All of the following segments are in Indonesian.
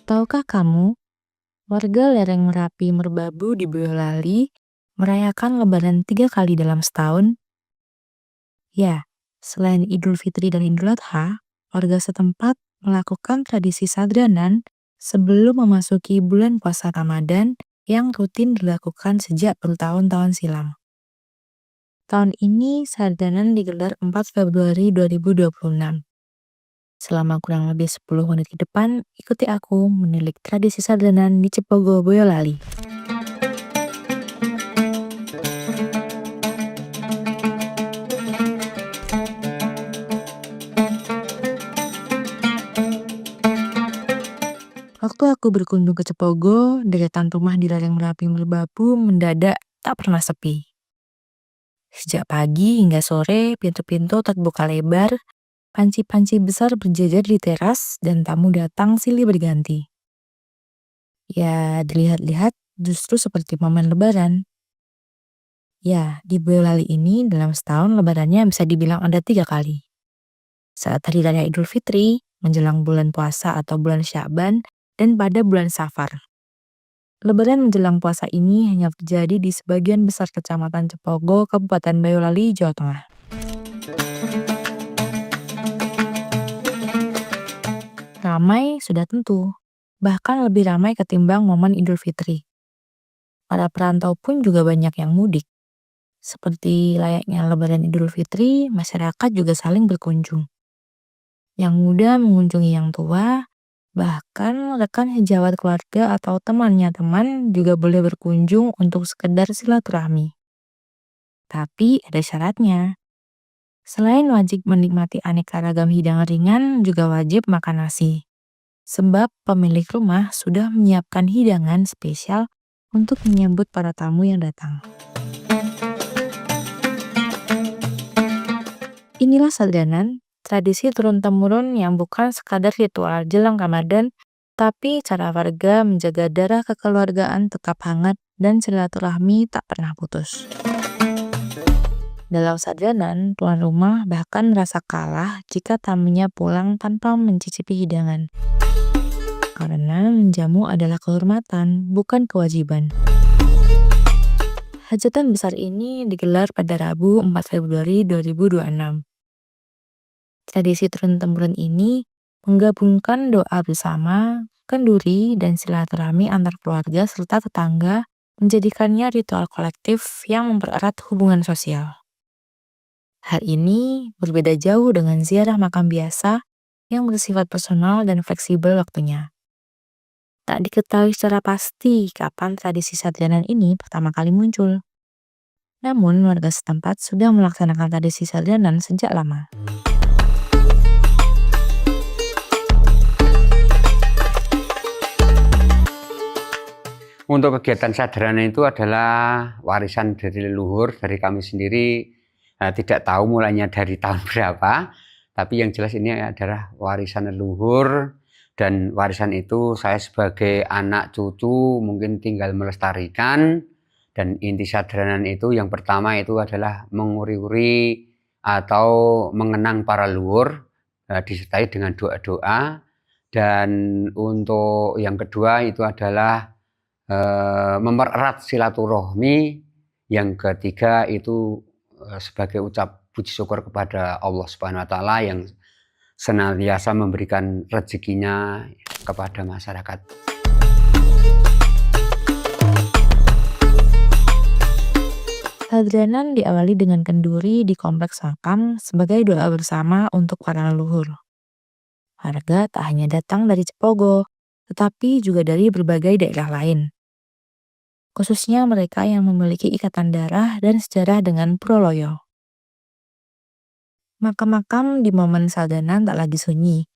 Tahukah kamu, warga lereng Merapi Merbabu di Boyolali merayakan Lebaran 3 kali dalam setahun? Ya, selain Idul Fitri dan Idul Adha, warga setempat melakukan tradisi sadranan sebelum memasuki bulan puasa Ramadan yang rutin dilakukan sejak bertahun-tahun silam. Tahun ini sadranan digelar 4 Februari 2026. Selama kurang lebih 10 menit ke depan, ikuti aku menilik tradisi sadranan di Cepogo, Boyolali. Waktu aku berkunjung ke Cepogo, deretan rumah di lereng Merapi Merbabu mendadak tak pernah sepi. Sejak pagi hingga sore, pintu-pintu terbuka lebar, panci-panci besar berjejer di teras, dan tamu datang silih berganti. Ya, dilihat-lihat justru seperti momen Lebaran. Ya, di Boyolali ini dalam setahun Lebarannya bisa dibilang ada 3 kali. Saat Hari Raya Idul Fitri, menjelang bulan puasa atau bulan Sya'ban, dan pada bulan Safar. Lebaran menjelang puasa ini hanya terjadi di sebagian besar kecamatan Cepogo, Kabupaten Boyolali, Jawa Tengah. Ramai sudah tentu, bahkan lebih ramai ketimbang momen Idul Fitri. Para perantau pun juga banyak yang mudik. Seperti layaknya Lebaran Idul Fitri, masyarakat juga saling berkunjung. Yang muda mengunjungi yang tua, bahkan rekan sejawat keluarga atau temannya teman juga boleh berkunjung untuk sekedar silaturahmi. Tapi ada syaratnya. Selain wajib menikmati aneka ragam hidangan ringan, juga wajib makan nasi. Sebab pemilik rumah sudah menyiapkan hidangan spesial untuk menyambut para tamu yang datang. Inilah sadranan, tradisi turun-temurun yang bukan sekadar ritual jelang Ramadan, tapi cara warga menjaga darah kekeluargaan tetap hangat dan silaturahmi tak pernah putus. Dalam sadranan, tuan rumah bahkan merasa kalah jika tamunya pulang tanpa mencicipi hidangan. Karena menjamu adalah kehormatan, bukan kewajiban. Hajatan besar ini digelar pada Rabu 4 Februari 2026. Tradisi turun-temurun ini menggabungkan doa bersama, kenduri, dan silaturahmi antar keluarga serta tetangga, menjadikannya ritual kolektif yang mempererat hubungan sosial. Hal ini berbeda jauh dengan ziarah makam biasa yang bersifat personal dan fleksibel waktunya. Tak diketahui secara pasti kapan tradisi sadranan ini pertama kali muncul. Namun warga setempat sudah melaksanakan tradisi sadranan sejak lama. Untuk kegiatan sadranan itu adalah warisan dari leluhur, dari kami sendiri. Tidak tahu mulainya dari tahun berapa, tapi yang jelas ini adalah warisan leluhur, dan warisan itu saya sebagai anak cucu mungkin tinggal melestarikan. Dan inti sadranan itu yang pertama itu adalah menguri-uri atau mengenang para leluhur, disertai dengan doa-doa. Dan untuk yang kedua itu adalah mempererat silaturahmi. Yang ketiga itu sebagai ucap puji syukur kepada Allah Subhanahu wa taala yang senantiasa memberikan rezekinya kepada masyarakat. Sadranan diawali dengan kenduri di kompleks makam sebagai doa bersama untuk para leluhur. Warga tak hanya datang dari Cepogo, tetapi juga dari berbagai daerah lain. Khususnya mereka yang memiliki ikatan darah dan sejarah dengan Proloyo. Makam-makam di momen sadranan tak lagi sunyi.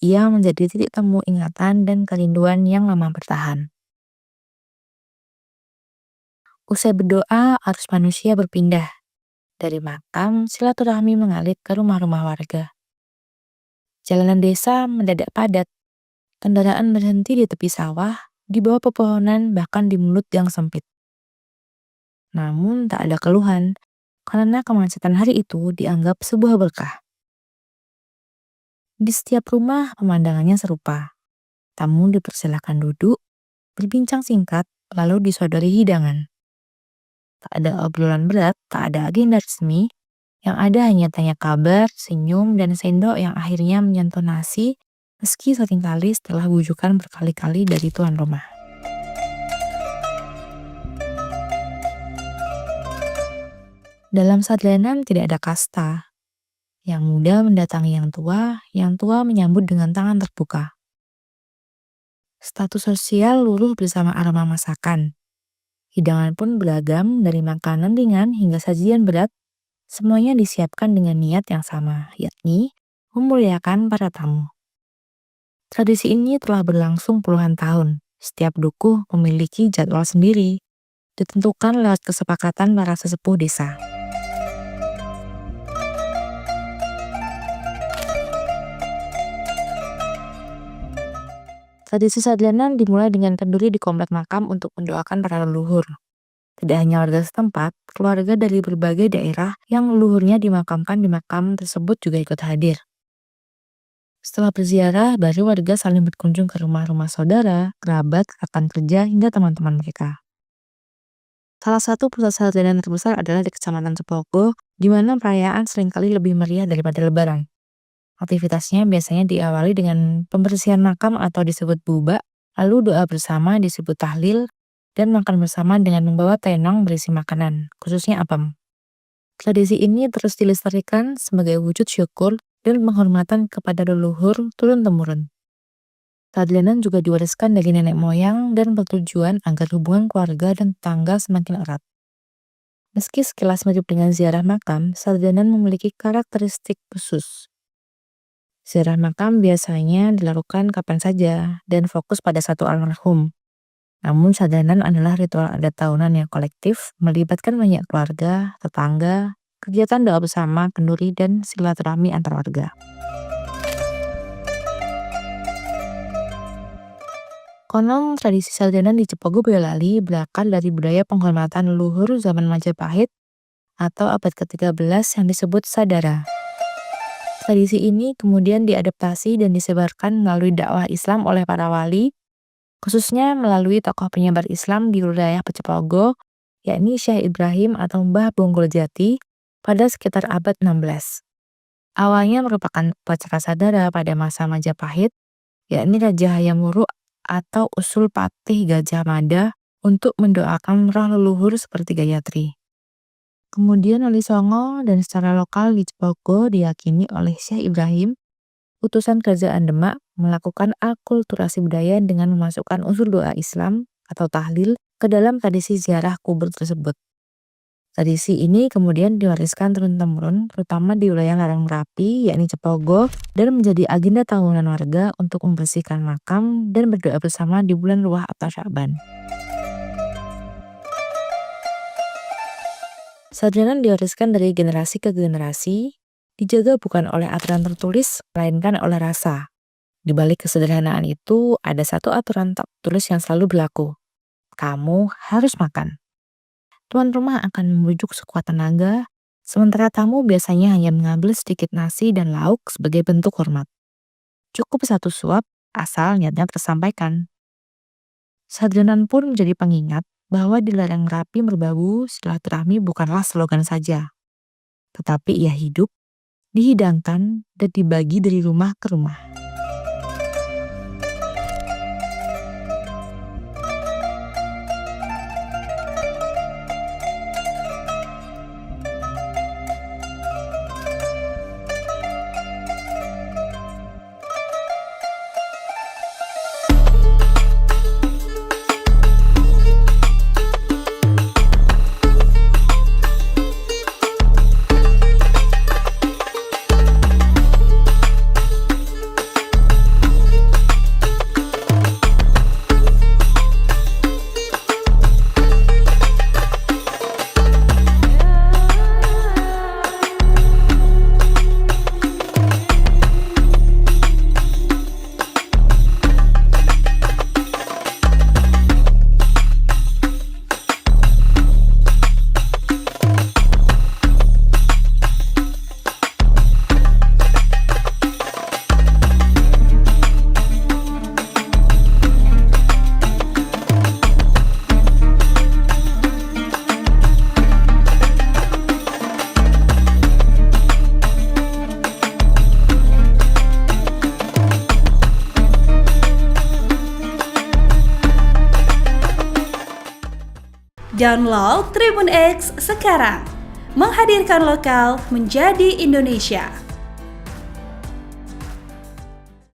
Ia menjadi titik temu ingatan dan kerinduan yang lama bertahan. Usai berdoa, arus manusia berpindah. Dari makam, silaturahmi mengalir ke rumah-rumah warga. Jalanan desa mendadak padat. Kendaraan berhenti di tepi sawah, di bawah pepohonan, bahkan di mulut yang sempit. Namun tak ada keluhan, karena kemacetan hari itu dianggap sebuah berkah. Di setiap rumah pemandangannya serupa. Tamu dipersilakan duduk, berbincang singkat, lalu disodori hidangan. Tak ada obrolan berat, tak ada agenda resmi, yang ada hanya tanya kabar, senyum, dan sendok yang akhirnya menyentuh nasi, meski seringkali setelah bujukan berkali-kali dari tuan rumah. Dalam sadlanan tidak ada kasta. Yang muda mendatangi yang tua menyambut dengan tangan terbuka. Status sosial luruh bersama aroma masakan. Hidangan pun beragam dari makanan ringan hingga sajian berat, semuanya disiapkan dengan niat yang sama, yakni memuliakan para tamu. Tradisi ini telah berlangsung puluhan tahun. Setiap dukuh memiliki jadwal sendiri, ditentukan lewat kesepakatan para sesepuh desa. Tradisi sadlanan dimulai dengan kenduri di komplek makam untuk mendoakan para leluhur. Tidak hanya warga setempat, keluarga dari berbagai daerah yang leluhurnya dimakamkan di makam tersebut juga ikut hadir. Setelah berziarah, baru warga saling berkunjung ke rumah-rumah saudara, kerabat, rekan kerja, hingga teman-teman mereka. Salah satu pusat sadlanan terbesar adalah di Kecamatan Cepogo, di mana perayaan seringkali lebih meriah daripada Lebaran. Aktivitasnya biasanya diawali dengan pembersihan makam atau disebut buba, lalu doa bersama disebut tahlil, dan makan bersama dengan membawa tenong berisi makanan, khususnya apem. Tradisi ini terus dilestarikan sebagai wujud syukur dan penghormatan kepada leluhur turun-temurun. Sadlanan juga diwariskan dari nenek moyang dan bertujuan agar hubungan keluarga dan tetangga semakin erat. Meski sekilas mirip dengan ziarah makam, sadlanan memiliki karakteristik khusus. Ziarah makam biasanya dilakukan kapan saja dan fokus pada satu almarhum. Namun sadlanan adalah ritual adat tahunan yang kolektif, melibatkan banyak keluarga, tetangga, kegiatan doa bersama, kenduri, dan silaturahmi antar warga. Konon tradisi sadlanan di Cepogo Boyolali berakar dari budaya penghormatan leluhur zaman Majapahit atau abad ke-13 yang disebut sadara. Tradisi ini kemudian diadaptasi dan disebarkan melalui dakwah Islam oleh para wali, khususnya melalui tokoh penyebar Islam di wilayah Cepogo, yakni Syekh Ibrahim atau Mbah Bonggol Jati pada sekitar abad 16. Awalnya merupakan upacara sadara pada masa Majapahit, yakni Raja Hayam Wuruk atau usul Patih Gajah Mada untuk mendoakan roh leluhur seperti Gayatri. Kemudian Wali Songo dan secara lokal di Cepogo diyakini oleh Syekh Ibrahim, utusan kerajaan Demak, melakukan akulturasi budaya dengan memasukkan unsur doa Islam atau tahlil ke dalam tradisi ziarah kubur tersebut. Tradisi ini kemudian diwariskan turun-temurun, terutama di wilayah lereng Merapi, yakni Cepogo, dan menjadi agenda tahunan warga untuk membersihkan makam dan berdoa bersama di bulan Ruah atau Sya'ban. Sadlanan diwariskan dari generasi ke generasi, dijaga bukan oleh aturan tertulis, melainkan oleh rasa. Di balik kesederhanaan itu, ada satu aturan tak tertulis yang selalu berlaku. Kamu harus makan. Tuan rumah akan membujuk sekuat tenaga, sementara tamu biasanya hanya mengambil sedikit nasi dan lauk sebagai bentuk hormat. Cukup satu suap, asal niatnya tersampaikan. Sadlanan pun menjadi pengingat bahwa di lereng Merapi Merbabu silaturahmi bukanlah slogan saja, tetapi ia hidup, dihidangkan, dan dibagi dari rumah ke rumah. Download Tribun X sekarang. Menghadirkan lokal menjadi Indonesia.